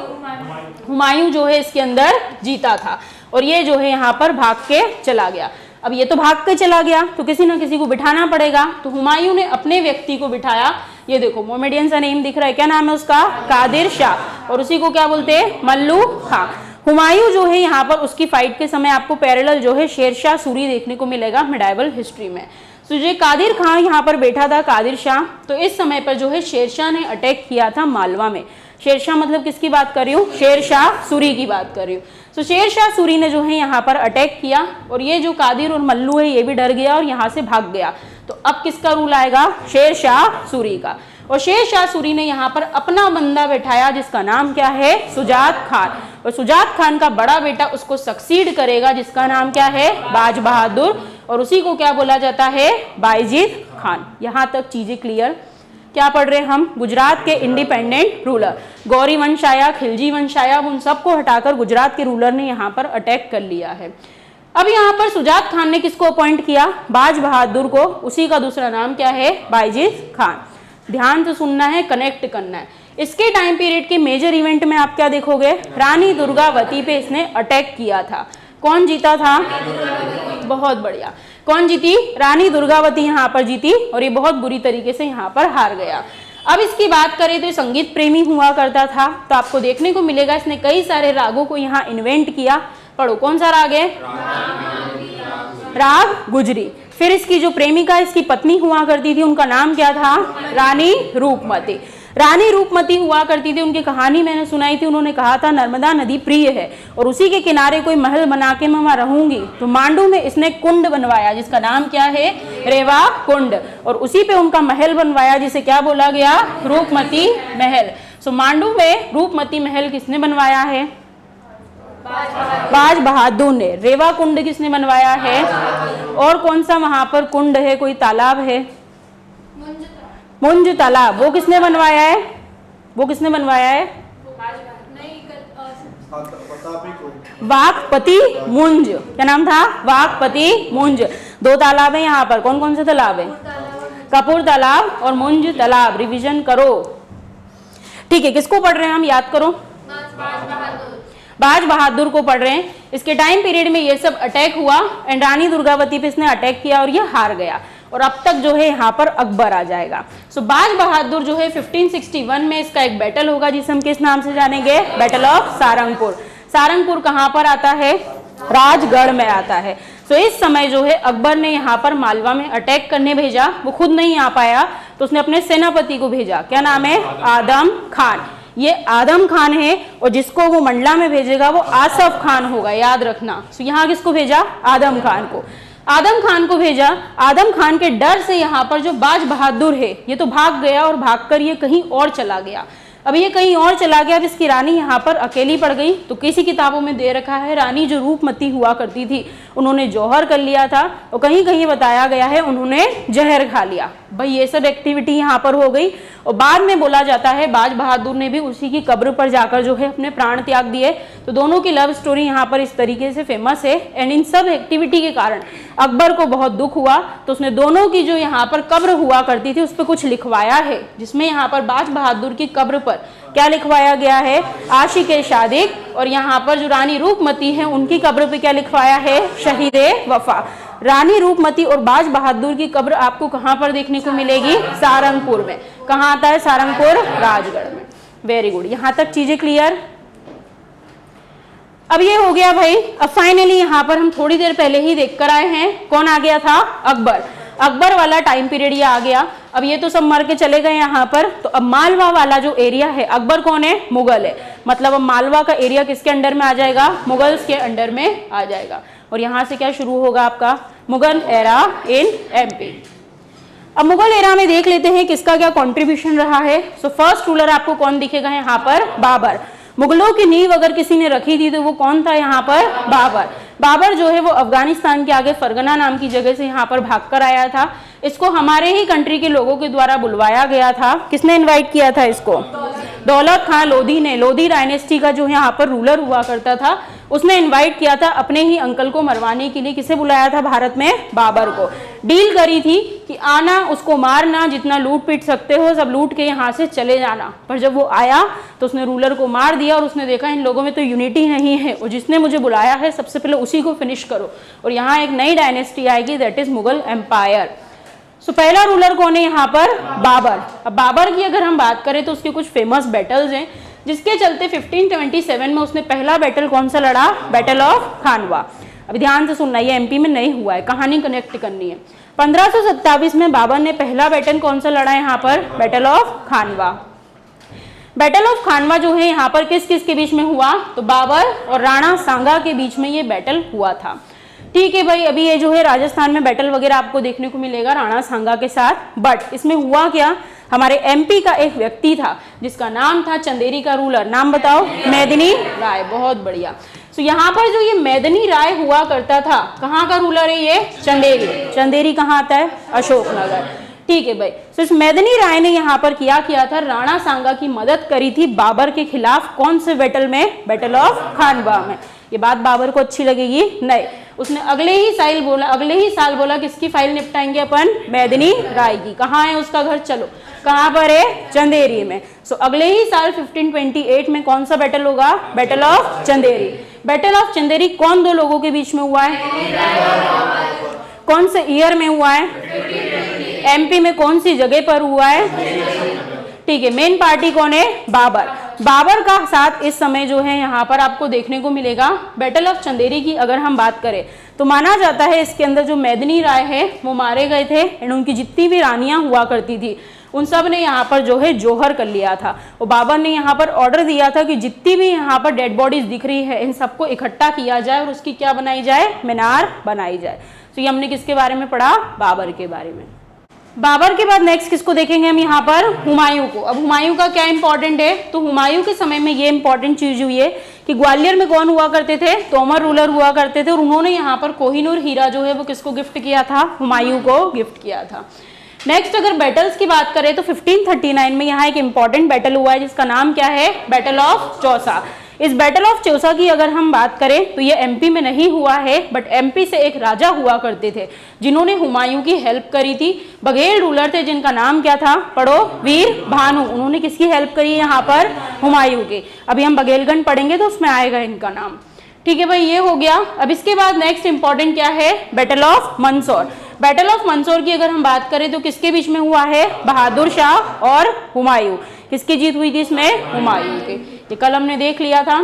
हुमायूं जो है इसके अंदर जीता था और ये जो है यहाँ पर भाग के चला गया। अब ये तो भाग के चला गया तो किसी ना किसी को बिठाना पड़ेगा, तो हुमायूं ने अपने व्यक्ति को बिठाया। ये देखो मोमेडियन सा नेम दिख रहा है, क्या नाम है उसका, कादिर शाह, और उसी को क्या बोलते हैं, मल्लू खां। हुमायूं जो है यहाँ पर उसकी फाइट के समय आपको पैरेलल जो है शेरशाह सूरी देखने को मिलेगा मिडाइवल हिस्ट्री में। तो ये कादिर खां यहाँ पर बैठा था, कादिर शाह। तो इस समय पर जो है शेरशाह ने अटैक किया था मालवा में। शेरशाह मतलब किसकी बात कर रही हूँ, शेरशाह सूरी की बात कर रही हूँ। तो शेरशाह सूरी ने जो है यहाँ पर अटैक किया और ये जो कादिर और मल्लू है ये भी डर गया और यहाँ से भाग गया। तो अब किसका रूल आएगा, शेरशाह सूरी का। और शेरशाह सूरी ने यहाँ पर अपना बंदा बैठाया जिसका नाम क्या है, सुजात खान। और सुजात खान का बड़ा बेटा उसको सक्सीड करेगा जिसका नाम क्या है, बाज बहादुर, और उसी को क्या बोला जाता है, बायजीद खान। यहाँ तक चीजें क्लियर। क्या पढ़ रहे हम, गुजरात के इंडिपेंडेंट रूलर, गौरी वंश आया, खिलजी वंश आया, उन सबको हटाकर गुजरात के रूलर ने यहाँ पर अटैक कर लिया है। अब यहाँ पर सुजात खान ने किसको अपॉइंट किया, बाज बहादुर को, उसी का दूसरा नाम क्या है, बायजीद खान। ध्यान से सुनना है, कनेक्ट करना है। इसके टाइम पीरियड के मेजर इवेंट में आप क्या देखोगे, रानी दुर्गावती पे इसने अटैक किया था। कौन जीता था? बहुत बढ़िया, कौन जीती? रानी दुर्गावती यहाँ पर जीती और ये बहुत बुरी तरीके से यहाँ पर हार गया। अब इसकी बात करें तो ये संगीत प्रेमी हुआ करता था, तो आपको देखने को मिलेगा इसने कई सारे रागों को यहाँ इन्वेंट किया। पढ़ो, कौन सा राग है? राग गुजरी। फिर इसकी जो प्रेमिका, इसकी पत्नी हुआ करती थी, उनका नाम क्या था? रानी रूपमती। रानी रूपमती हुआ करती थी, उनकी कहानी मैंने सुनाई थी। उन्होंने कहा था नर्मदा नदी प्रिय है और उसी के किनारे कोई महल बना के मैं वहां रहूंगी। तो मांडू में इसने कुंड बनवाया जिसका नाम क्या है? रेवा कुंड। और उसी पे उनका महल बनवाया जिसे क्या बोला गया? रूपमती महल। सो मांडू में रूपमती महल किसने बनवाया है? बाज बहादुर ने। रेवा कुंड किसने बनवाया है? और कौन सा वहां पर कुंड है, कोई तालाब है? मुंज तालाब। वो किसने बनवाया है? वो किसने बनवाया है? वाकपति मुंज। क्या नाम था? वाकपति मुंज। दो तालाब है यहाँ पर, कौन कौन से तालाब है? कपूर तालाब और मुंज तालाब। रिवीजन करो, ठीक है। किसको पढ़ रहे हैं हम, याद करो? बाज बहादुर को पढ़ रहे हैं। इसके टाइम पीरियड में ये सब अटैक हुआ एंड रानी दुर्गावती पे इसने अटैक किया और ये हार गया। और अब तक जो है यहाँ पर अकबर आ जाएगा। सो बाज बहादुर जो है 1561 में इसका एक बैटल होगा जिसे हम किस नाम से जानेंगे? Battle of Sarangpur. सारंगपुर कहाँ पर आता है? राजगढ़ में आता है। सो इस समय जो है अकबर ने यहाँ पर मालवा में अटैक करने भेजा। वो खुद नहीं आ पाया तो उसने अपने सेनापति को भेजा। क्या नाम है? आदम खान। ये आदम खान है और जिसको वो मंडला में भेजेगा वो आसफ खान होगा, याद रखना। सो यहाँ किसको भेजा? आदम खान को। आदम खान को भेजा। आदम खान के डर से यहाँ पर जो बाज बहादुर है ये तो भाग गया और भागकर ये कहीं और चला गया। अब ये कहीं और चला गया, अब इसकी रानी यहाँ पर अकेली पड़ गई। तो किसी किताबों में दे रखा है रानी जो रूपमती हुआ करती थी उन्होंने जौहर कर लिया था और कहीं कहीं बताया गया है उन्होंने जहर खा लिया। भाई ये सब एक्टिविटी यहाँ पर हो गई और बाद में बोला जाता है बाज बहादुर ने भी उसी की कब्र पर जाकर जो है अपने प्राण त्याग दिए। तो दोनों की लव स्टोरी यहाँ पर इस तरीके से फेमस है एंड इन सब एक्टिविटी के कारण अकबर को बहुत दुख हुआ तो उसने दोनों की जो यहाँ पर कब्र हुआ करती थी उस पर कुछ लिखवाया है, जिसमें यहाँ पर बाज बहादुर की कब्र पर क्या लिखवाया गया है? आशिक़े सादिक। और यहाँ पर जो रानी रूपमती है उनकी कब्र पे क्या लिखवाया है? शहीदे वफा। रानी रूपमती और बाज बहादुर की कब्र आपको कहाँ पर देखने को मिलेगी? सारंगपुर में। कहाँ आता है? सारंगपुर, राजगढ़ में। वेरी गुड, यहाँ तक चीजें क्लियर। अब ये हो गया भाई। अब फाइनली यहाँ पर हम थोड़ी देर पहले ही देख कर आए हैं, कौन आ गया था? अकबर। अकबर वाला टाइम पीरियड ये आ गया। अब ये तो सब मर के चले गए यहाँ पर। तो अब मालवा वाला जो एरिया है, अकबर कौन है? मुगल है। मतलब अब मालवा का एरिया किसके अंडर में आ जाएगा? मुगल्स के अंडर में आ जाएगा। और यहाँ से क्या शुरू होगा आपका? Mughal era in MP. अब मुगल एरा में देख लेते हैं किसका क्या कंट्रीब्यूशन रहा है। सो फर्स्ट रूलर आपको कौन दिखेगा यहाँ पर? बाबर। मुगलों की नींव अगर किसी ने रखी थी तो वो कौन था यहाँ पर? बाबर। बाबर जो है वो अफगानिस्तान के आगे फरगना नाम की जगह से यहाँ पर भागकर आया था। इसको हमारे ही कंट्री के लोगों के द्वारा बुलवाया गया था। किसने इनवाइट किया था इसको? दौलत खान लोधी ने। लोधी डायनेस्टी का जो यहाँ पर रूलर हुआ करता था उसने इनवाइट किया था अपने ही अंकल को मरवाने के लिए। किसे बुलाया था भारत में? बाबर को। डील करी थी कि आना, उसको मारना, जितना लूट पीट सकते हो सब लूट के यहाँ से चले जाना। पर जब वो आया तो उसने रूलर को मार दिया और उसने देखा इन लोगों में तो यूनिटी नहीं है और जिसने मुझे बुलाया है सबसे पहले उसी को फिनिश करो और यहाँ एक नई डायनेस्टी आएगी, दैट इज मुगल एम्पायर। सो पहला रूलर कौन है यहाँ पर? बाबर। अब बाबर की अगर हम बात करें तो उसके कुछ फेमस बैटल्स हैं जिसके चलते 1527 में उसने पहला बैटल कौन सा लड़ा? बैटल ऑफ खानवा। अभी ध्यान से सुनना, ये एमपी में नहीं हुआ है, कहानी कनेक्ट करनी है। 1527 में बाबर ने पहला बैटल कौन सा लड़ा यहाँ पर? Battle of Khanwa. Battle of Khanwa जो है यहाँ पर किस किस के बीच में हुआ? तो बाबर और राणा सांगा के बीच में ये बैटल हुआ था। ठीक है भाई, अभी ये जो है राजस्थान में बैटल वगैरह आपको देखने को मिलेगा राणा सांगा के साथ। बट इसमें हुआ क्या? हमारे एमपी का एक व्यक्ति था जिसका नाम था चंदेरी का रूलर। नाम बताओ? मेदिनी राय। बहुत बढ़िया। तो यहाँ पर जो ये मेदिनी राय हुआ करता था, कहाँ का रूलर है ये? चंदेरी। चंदेरी कहाँ आता है? अशोकनगर। ठीक है भाई। तो इस मेदिनी राय ने यहाँ पर किया था, राणा सांगा की मदद करी थी बाबर के खिलाफ। कौन से बैटल में? बैटल ऑफ खानवा में। ये बात बाबर को अच्छी लगेगी? नहीं। उसने अगले ही साल बोला किसकी फाइल निपटाएंगे अपन? मेदिनी राय की। कहाँ है उसका घर? चलो कहाँ पर है? चंदेरी में। सो अगले ही साल 1528 में कौन सा बैटल होगा? Battle of Chanderi. Battle of Chanderi कौन दो लोगों के बीच में हुआ है? कौन से ईयर में हुआ है? एमपी में कौन सी जगह पर हुआ है? ठीक है, मेन पार्टी कौन है? बाबर। बाबर का साथ इस समय जो है यहाँ पर आपको देखने को मिलेगा। बैटल ऑफ चंदेरी की अगर हम बात करें तो माना जाता है इसके अंदर जो मेदिनी राय है वो मारे गए थे एंड उनकी जितनी भी रानियां हुआ करती थी उन सब ने यहाँ पर जो है जोहर कर लिया था। और बाबर ने यहाँ पर ऑर्डर दिया था कि जितनी भी यहाँ पर डेड बॉडीज दिख रही है इन सबको इकट्ठा किया जाए और उसकी क्या बनाई जाए? मीनार बनाई जाए। तो ये हमने किसके बारे में पढ़ा? बाबर के बारे में। बाबर के बाद नेक्स्ट किसको देखेंगे हम यहाँ पर? हुमायूं को। अब हुमायूं का क्या इंपॉर्टेंट है? तो हुमायूं के समय में ये इंपॉर्टेंट चीज हुई है कि ग्वालियर में कौन हुआ करते थे? तोमर रूलर हुआ करते थे और उन्होंने यहाँ पर कोहिनूर हीरा जो है वो किसको गिफ्ट किया था? हुमायूं को गिफ्ट किया था। नेक्स्ट अगर बैटल्स की बात करें तो 1539 में यहाँ एक इंपॉर्टेंट बैटल हुआ है जिसका नाम क्या है? Battle of Chausa. इस बैटल ऑफ चौसा की अगर हम बात करें तो ये एमपी में नहीं हुआ है बट एमपी से एक राजा हुआ करते थे जिन्होंने हुमायूं की हेल्प करी थी। बघेल रूलर थे जिनका नाम क्या था? पढ़ो, वीर भानु। उन्होंने किसकी हेल्प करी है यहाँ पर? हुमायूं की। अभी हम बघेलगढ़ पढ़ेंगे तो उसमें आएगा इनका नाम। ठीक है भाई, ये हो गया। अब इसके बाद नेक्स्ट इंपॉर्टेंट क्या है? Battle of Mandsaur. Battle of Mandsaur की अगर हम बात करें तो किसके बीच में हुआ है? बहादुर शाह और हुमायूं। किसकी जीत हुई थी इसमें? हुमायूं की। ये कल हमने देख लिया था।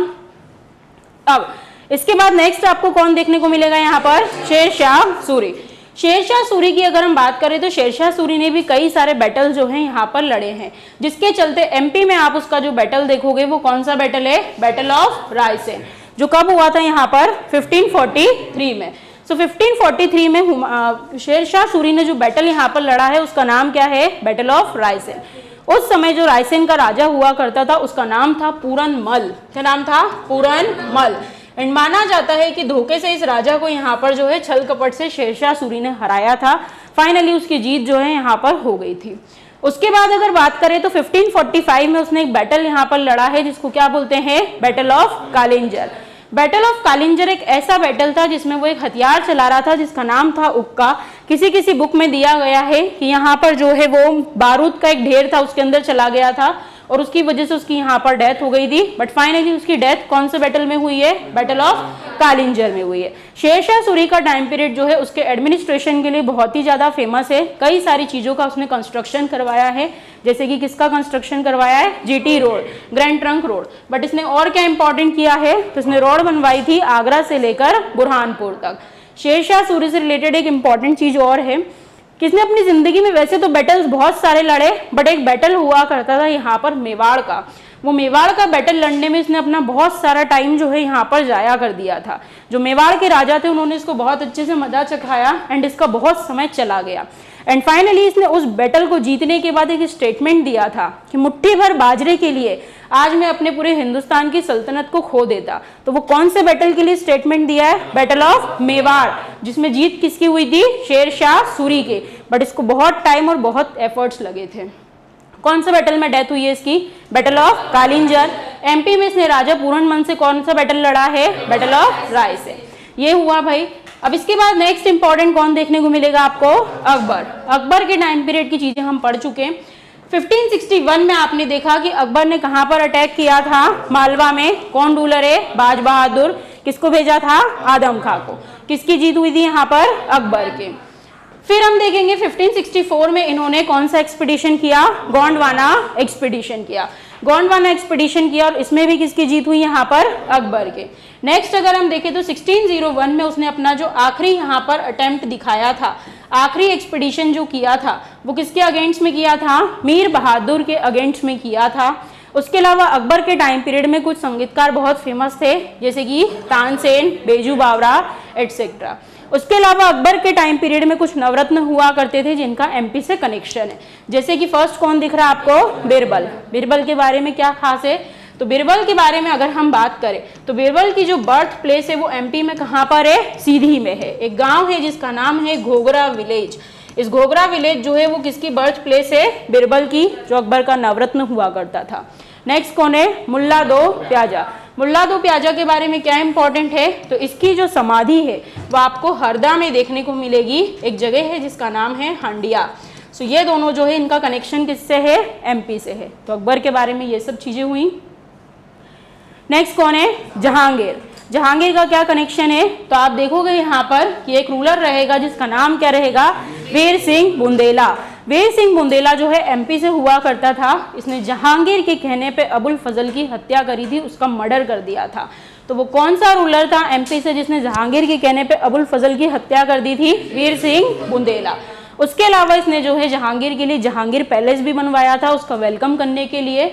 अब इसके बाद नेक्स्ट आपको कौन देखने को मिलेगा यहाँ पर? शेरशाह सूरी। शेरशाह सूरी की अगर हम बात करें तो शेरशाह सूरी ने भी कई सारे बैटल जो हैं यहाँ पर लड़े हैं जिसके चलते एमपी में आप उसका जो बैटल देखोगे वो कौन सा बैटल है? बैटल ऑफ रायसेन, जो कब हुआ था यहाँ पर? 1543 में। सो 1543 में शेरशाह सूरी ने जो बैटल यहाँ पर लड़ा है उसका नाम क्या है? Battle of Raisen. उस समय जो रायसेन का राजा हुआ करता था उसका नाम था पूरनमल। क्या नाम था? पूरनमल। एंड माना जाता है कि धोखे से इस राजा को यहाँ पर जो है छल कपट से शेरशाह सूरी ने हराया था। फाइनली उसकी जीत जो है यहाँ पर हो गई थी। उसके बाद अगर बात करें तो 1545 में उसने एक बैटल यहाँ पर लड़ा है जिसको क्या बोलते हैं? Battle of Kalinjar. Battle of Kalinjar एक ऐसा बैटल था जिसमें वो एक हथियार चला रहा था जिसका नाम था उक्का। किसी किसी बुक में दिया गया है कि यहाँ पर जो है वो बारूद का एक ढेर था उसके अंदर चला गया था और उसकी वजह से उसकी यहाँ पर डेथ हो गई थी। बट फाइनली उसकी डेथ कौन से बैटल में हुई है? बैटल ऑफ कालिंजर में हुई है। शेरशाह सूरी का टाइम पीरियड जो है उसके एडमिनिस्ट्रेशन के लिए बहुत ही ज्यादा फेमस है। कई सारी चीजों का उसने कंस्ट्रक्शन करवाया है, जैसे कि किसका कंस्ट्रक्शन करवाया है? GT road, grand trunk road. But इसने और क्या इंपॉर्टेंट किया है? तो इसने रोड बनवाई थी आगरा से लेकर बुरहानपुर तक। शेरशाह सूरी से रिलेटेड एक इंपॉर्टेंट चीज और है, किसने अपनी जिंदगी में वैसे तो बैटल्स बहुत सारे लड़े बट एक बैटल हुआ करता था यहाँ पर मेवाड़ का। वो मेवाड़ का बैटल लड़ने में इसने अपना बहुत सारा टाइम जो है यहाँ पर जाया कर दिया था। जो मेवाड़ के राजा थे उन्होंने इसको बहुत अच्छे से मजा चखाया एंड इसका बहुत समय चला गया। एंड फाइनली इसने उस बैटल को जीतने के बाद एक स्टेटमेंट दिया था कि मुट्ठी भर बाजरे के लिए आज मैं अपने पूरे हिंदुस्तान की सल्तनत को खो देता। तो वो कौन से बैटल के लिए स्टेटमेंट दिया है? बैटल ऑफ मेवाड़, जिसमें जीत किसकी हुई थी? शेरशाह सूरी के। बट इसको बहुत टाइम और बहुत एफर्ट्स लगे थे। कौन सा बैटल में डेथ हुई है इसकी? Battle of Kalinjar. एमपी में इसने राजा पूरनमल से कौन सा बैटल लड़ा है? Battle of Raisen. ये हुआ भाई। अब इसके बाद नेक्स्ट इंपॉर्टेंट कौन देखने को मिलेगा आपको? अकबर। अकबर के टाइम पीरियड की चीजें हम पढ़ चुके हैं। 1561 में आपने देखा कि अकबर ने कहां पर अटैक किया था? मालवा में। कौन रूलर है? बाज बहादुर। किसको भेजा था? आदम खां को। किसकी जीत हुई थी यहाँ पर? अकबर के। फिर हम देखेंगे 1564 में इन्होंने कौन सा एक्सपीडिशन किया? गोंडवाना एक्सपीडिशन किया। गोंडवाना एक्सपीडिशन किया और इसमें भी किसकी जीत हुई यहाँ पर? अकबर के। नेक्स्ट अगर हम देखें तो 1601 में उसने अपना जो आखिरी यहाँ पर अटेम्प्ट दिखाया था, आखिरी एक्सपीडिशन जो किया था वो किसके अगेंस्ट में किया था? मीर बहादुर के अगेंस्ट में किया था। उसके अलावा अकबर के टाइम पीरियड में कुछ संगीतकार बहुत फेमस थे जैसे कि तानसेन, बेजू बावरा एटसेट्रा। उसके अलावा अकबर के टाइम पीरियड में कुछ नवरत्न हुआ करते थे जिनका एमपी से कनेक्शन है, जैसे कि फर्स्ट कौन दिख रहा है आपको? बिरबल। बिरबल के बारे में क्या खास है? तो बिरबल के बारे में अगर हम बात करें तो बिरबल की जो बर्थ प्लेस है वो एमपी में कहाँ पर है? सीधी में है। एक गांव है जिसका नाम है घोघरा विलेज। इस घोघरा विलेज जो है वो किसकी बर्थ प्लेस है? बिरबल की, जो अकबर का नवरत्न हुआ करता था। नेक्स्ट कौन है? मुल्ला दो प्याजा। मुल्ला दो प्याजा के बारे में क्या इंपॉर्टेंट है? तो इसकी जो समाधि है वो आपको हरदा में देखने को मिलेगी। एक जगह है जिसका नाम है हंडिया। सो ये दोनों जो है इनका कनेक्शन किससे है, एमपी से है। तो अकबर के बारे में ये सब चीजें हुई। नेक्स्ट कौन है, जहांगीर। जहांगीर का क्या कनेक्शन है, तो आप देखोगे यहाँ पर कि एक रूलर रहेगा जिसका नाम क्या रहेगा, वीर सिंह बुंदेला। वीर सिंह बुंदेला जो है एमपी से हुआ करता था। इसने जहांगीर के कहने पे अबुल फजल की हत्या करी थी, उसका मर्डर कर दिया था। तो वो कौन सा रूलर था एमपी से जिसने जहांगीर के कहने पे अबुल फजल की हत्या कर दी थी, वीर सिंह बुंदेला। उसके अलावा इसने जो है जहांगीर के लिए जहांगीर पैलेस भी बनवाया था उसका वेलकम करने के लिए।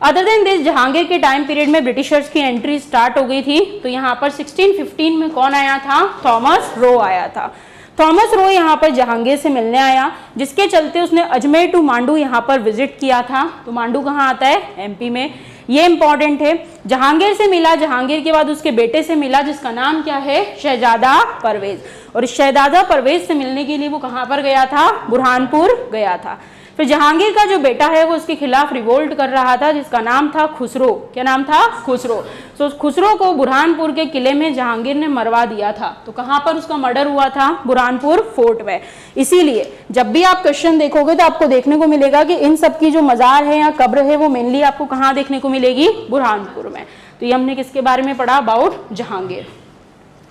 अदर देन दिस जहांगीर के टाइम पीरियड में ब्रिटिशर्स की एंट्री स्टार्ट हो गई थी। तो यहाँ पर 1615 में कौन आया था, थॉमस रो आया था। थॉमस रो यहाँ पर जहांगीर से मिलने आया, जिसके चलते उसने अजमेर टू मांडू यहाँ पर विजिट किया था। तो मांडू कहाँ आता है, एमपी में, ये इंपॉर्टेंट है। जहांगीर से मिला, जहांगीर के बाद उसके बेटे से मिला जिसका नाम क्या है, शहजादा परवेज। और इस शहजादा परवेज से मिलने के लिए वो कहाँ पर गया था, बुरहानपुर गया था। फिर जहांगीर का जो बेटा है वो उसके खिलाफ रिवोल्ट कर रहा था जिसका नाम था खुसरो। क्या नाम था, खुसरो। तो खुसरो को बुरहानपुर के किले में जहांगीर ने मरवा दिया था। तो कहाँ पर उसका मर्डर हुआ था, बुरहानपुर फोर्ट में। इसीलिए जब भी आप क्वेश्चन देखोगे तो आपको देखने को मिलेगा कि इन सब की जो मजार है या कब्र है वो मेनली आपको कहाँ देखने को मिलेगी, बुरहानपुर में। तो ये हमने किसके बारे में पढ़ा, अबाउट जहांगीर।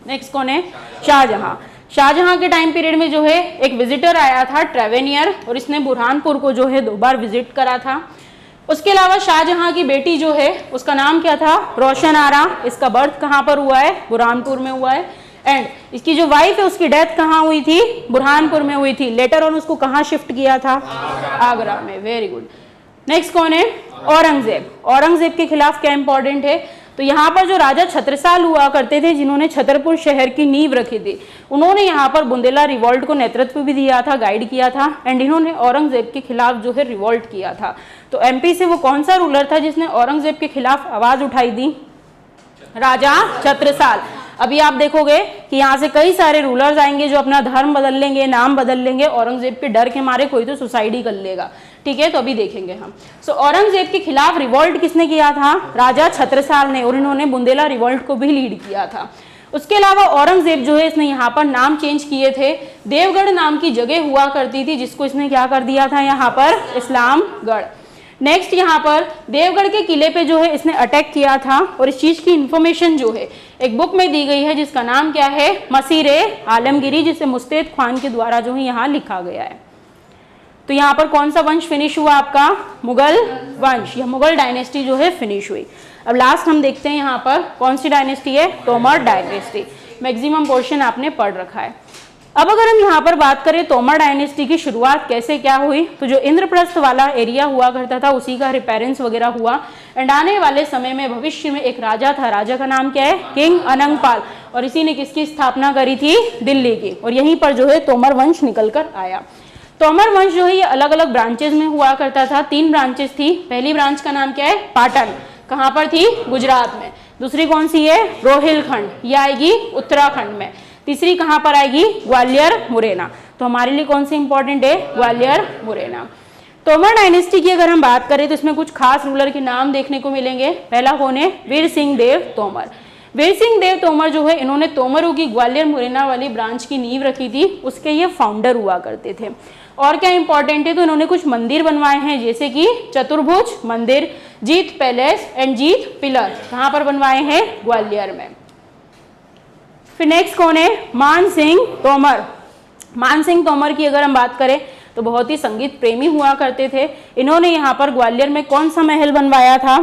नेक्स्ट कौन है, शाहजहां। शाहजहां के टाइम पीरियड में जो है एक विजिटर आया था, ट्रेवेनियर, और इसने बुरहानपुर को जो है 2 बार विजिट करा था। उसके अलावा शाहजहां की बेटी जो है उसका नाम क्या था, रोशन आरा। इसका बर्थ कहाँ पर हुआ है, बुरहानपुर में हुआ है। एंड इसकी जो वाइफ है उसकी डेथ कहाँ हुई थी, बुरहानपुर में हुई थी। लेटर ऑन उसको कहाँ शिफ्ट किया था, आगरा में। Very good. नेक्स्ट कौन है, औरंगजेब। औरंगजेब के खिलाफ क्या इंपॉर्टेंट है, तो यहाँ पर जो राजा छत्रसाल हुआ करते थे जिन्होंने छतरपुर शहर की नींव रखी थी, उन्होंने यहाँ पर बुंदेला रिवॉल्ट को नेतृत्व भी दिया था, गाइड किया था। एंड इन्होंने औरंगजेब के खिलाफ जो है रिवॉल्ट किया था। तो एमपी से वो कौन सा रूलर था जिसने औरंगजेब के खिलाफ आवाज उठाई थी, राजा छत्रसाल। अभी आप देखोगे कि यहाँ से कई सारे रूलर्स आएंगे जो अपना धर्म बदल लेंगे, नाम बदल लेंगे। औरंगजेब के डर के मारे कोई तो सुसाइड ही कर लेगा, ठीक है। तो अभी देखेंगे हम। सो औरंगजेब के खिलाफ रिवॉल्ट किसने किया था, राजा छत्रसाल ने, और इन्होंने बुंदेला रिवॉल्ट को भी लीड किया था। उसके अलावा औरंगजेब जो है इसने यहाँ पर नाम चेंज किए थे। देवगढ़ नाम की जगह हुआ करती थी जिसको इसने क्या कर दिया था यहाँ पर, इस्लामगढ़। नेक्स्ट यहाँ पर देवगढ़ के किले पे जो है इसने अटैक किया था, और इस चीज की इंफॉर्मेशन जो है एक बुक में दी गई है जिसका नाम क्या है, मसीरे आलमगिरी, जिसे मुस्तैद खान के द्वारा जो है यहाँ लिखा गया है। तो यहाँ पर कौन सा वंश फिनिश हुआ आपका, मुगल वंश, या मुगल डायनेस्टी जो है फिनिश हुई। अब लास्ट हम देखते हैं यहाँ पर कौन सी डायनेस्टी है, तोमर डायनेस्टी। मैक्सिमम पोर्शन आपने पढ़ रखा है। अब अगर हम यहाँ पर बात करें तोमर डायनेस्टी की शुरुआत कैसे क्या हुई, तो जो इंद्रप्रस्थ वाला एरिया हुआ करता था उसी का रिपेरेंस वगैरह हुआ। एंड आने वाले समय में भविष्य में एक राजा था, राजा का नाम क्या है, किंग अनंगपाल, और इसी ने किसकी स्थापना करी थी, दिल्ली की। और यहीं पर जो है तोमर वंश निकल कर आया। तोमर वंश जो है ये अलग अलग ब्रांचेस में हुआ करता था। 3 ब्रांचेस थी। पहली ब्रांच का नाम क्या है, पाटन, कहाँ पर थी, गुजरात में। दूसरी कौन सी है, रोहिलखंड, ये आएगी उत्तराखंड में। तीसरी कहाँ पर आएगी, ग्वालियर मुरैना। तो हमारे लिए कौन सी इंपॉर्टेंट है, ग्वालियर मुरैना। तोमर डायनेस्टी की अगर हम बात करें तो इसमें कुछ खास रूलर के नाम देखने को मिलेंगे। पहला कौन है, वीर सिंह देव तोमर। वीर सिंह देव तोमर जो है इन्होंने तोमरों की ग्वालियर मुरैना वाली ब्रांच की नींव रखी थी, उसके ये फाउंडर हुआ करते थे। और क्या इंपॉर्टेंट है, तो इन्होंने कुछ मंदिर बनवाए हैं जैसे कि चतुर्भुज मंदिर, जीत पैलेस एंड जीत पिलर। कहाँ पर बनवाए हैं, ग्वालियर में। फिर नेक्स्ट कौन है, मान सिंह तोमर। मान सिंह तोमर की अगर हम बात करें तो बहुत ही संगीत प्रेमी हुआ करते थे। इन्होंने यहाँ पर ग्वालियर में कौन सा महल बनवाया था,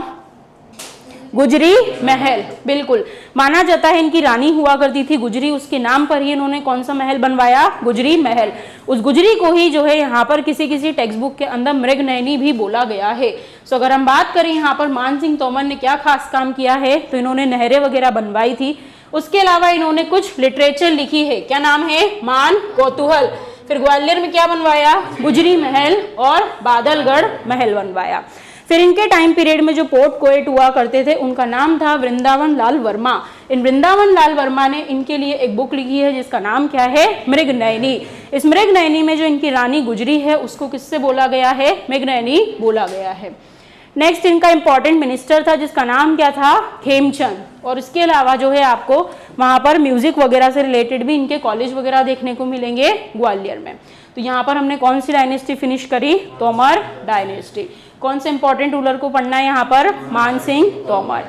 गुजरी महल। बिल्कुल, माना जाता है इनकी रानी हुआ करती थी गुजरी, उसके नाम पर ही इन्होंने कौन सा महल बनवाया, गुजरी महल। उस गुजरी को ही जो है यहाँ पर किसी किसी टेक्स्ट बुक के अंदर मृगनयनी भी बोला गया है। सो अगर हम बात करें यहाँ पर मान सिंह तोमर ने क्या खास काम किया है, तो इन्होंने नहरें वगैरह बनवाई थी। उसके अलावा इन्होंने कुछ लिटरेचर लिखी है, क्या नाम है, मान कौतूहल। फिर ग्वालियर में क्या बनवाया, गुजरी महल और बादलगढ़ महल बनवाया। फिर इनके टाइम पीरियड में जो पोर्ट कोएट हुआ करते थे उनका नाम था वृंदावन लाल वर्मा। इन वृंदावन लाल वर्मा ने इनके लिए एक बुक लिखी है जिसका नाम क्या है, मृगनयनी। इस मृगनयनी में जो इनकी रानी गुजरी है उसको किससे बोला गया है, मृगनयनी बोला गया है। नेक्स्ट इनका इंपॉर्टेंट मिनिस्टर था जिसका नाम क्या था, खेमचंद। और इसके अलावा जो है आपको वहां पर म्यूजिक वगैरह से रिलेटेड भी इनके कॉलेज वगैरह देखने को मिलेंगे ग्वालियर में। तो यहाँ पर हमने कौन सी डायनेस्टी फिनिश करी, तोमर डायनेस्टी। कौन से इंपॉर्टेंट रूलर को पढ़ना है यहाँ पर, मान सिंह तोमर।